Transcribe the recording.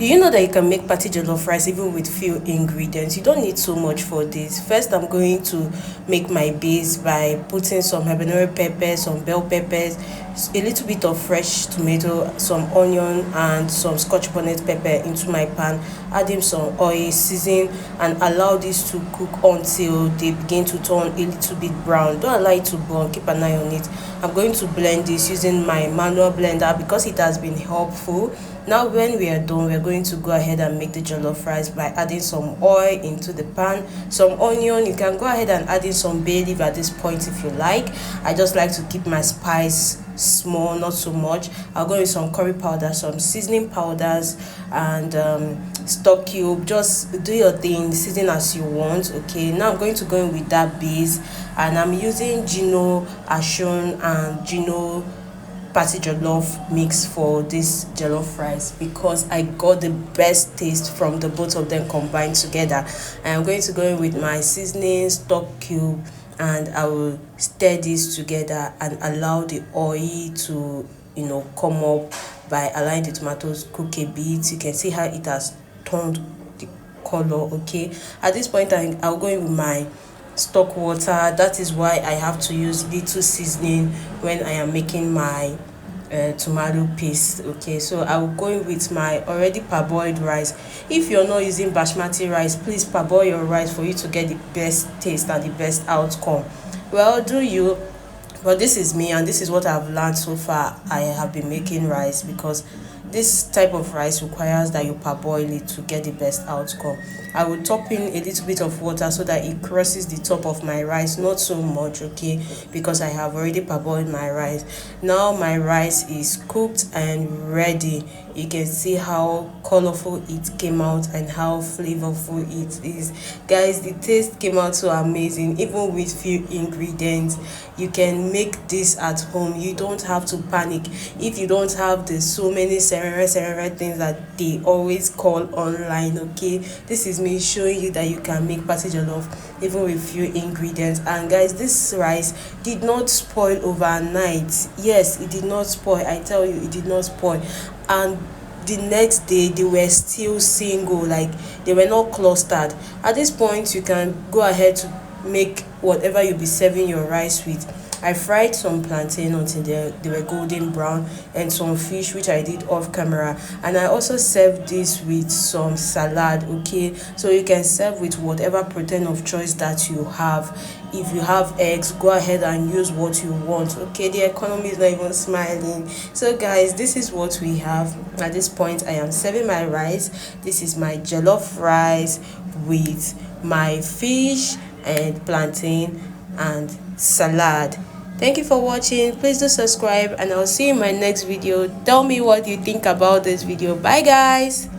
Do you know that you can make party jollof rice even with few ingredients? You don't need so much for this. First, I'm going to make my base by putting some habanero peppers, some bell peppers, a little bit of fresh tomato, some onion, and some scotch bonnet pepper into my pan. Adding some oil, season, and allow this to cook until they begin to turn a little bit brown. Don't allow it to burn. Keep an eye on it. I'm going to blend this using my manual blender because it has been helpful. Now when we are done, we're going to go ahead and make the jollof rice by adding some oil into the pan, some onion. You can go ahead and add in some bay leaf at this point if you like. I just like to keep my spice small, not so much. I'll go with some curry powder, some seasoning powders, and stock cube. Just do your thing, season as you want. Okay, now I'm going to go in with that base, and I'm using Gino Ashun and Gino party jollof mix for this jollof rice because I got the best taste from the both of them combined together. And I'm going to go in with my seasoning, stock cube, and I will stir this together and allow the oil to come up by allowing the tomatoes cook a bit. You can see how it has turned the color. Okay, at this point I'll go in with my stock water. That is why I have to use little seasoning when I am making my tomato paste. Okay, so I will go in with my already parboiled rice. If you're not using basmati rice, please parboil your rice for you to get the best taste and the best outcome. Well, do you? But this is me, and this is what I've learned so far. I have been making rice because this type of rice requires that you parboil it to get the best outcome. I will top in a little bit of water so that it crosses the top of my rice, not so much, okay, because I have already parboiled my rice. Now my rice is cooked and ready. You can see how colorful it came out and how flavorful it is. Guys, the taste came out so amazing. Even with few ingredients, you can make this at home. You don't have to panic if you don't have the so many serere things that they always call online. Okay, this is me showing you that you can make party jollof even with few ingredients. And guys, this rice did not spoil overnight. Yes, it did not spoil. I tell you, it did not spoil. And the next day they were still single, like they were not clustered. At this point, you can go ahead to make whatever you'll be serving your rice with. I fried some plantain until they were golden brown, and some fish which I did off camera, and I also served this with some salad. Okay, so you can serve with whatever protein of choice that you have. If you have eggs, go ahead and use what you want. Okay, the economy is not even smiling. So guys, this is what we have. At this point, I am serving my rice. This is my jollof rice with my fish and plantain and salad. Thank you for watching. Please do subscribe, and I'll see you in my next video. Tell me what you think about this video. Bye guys.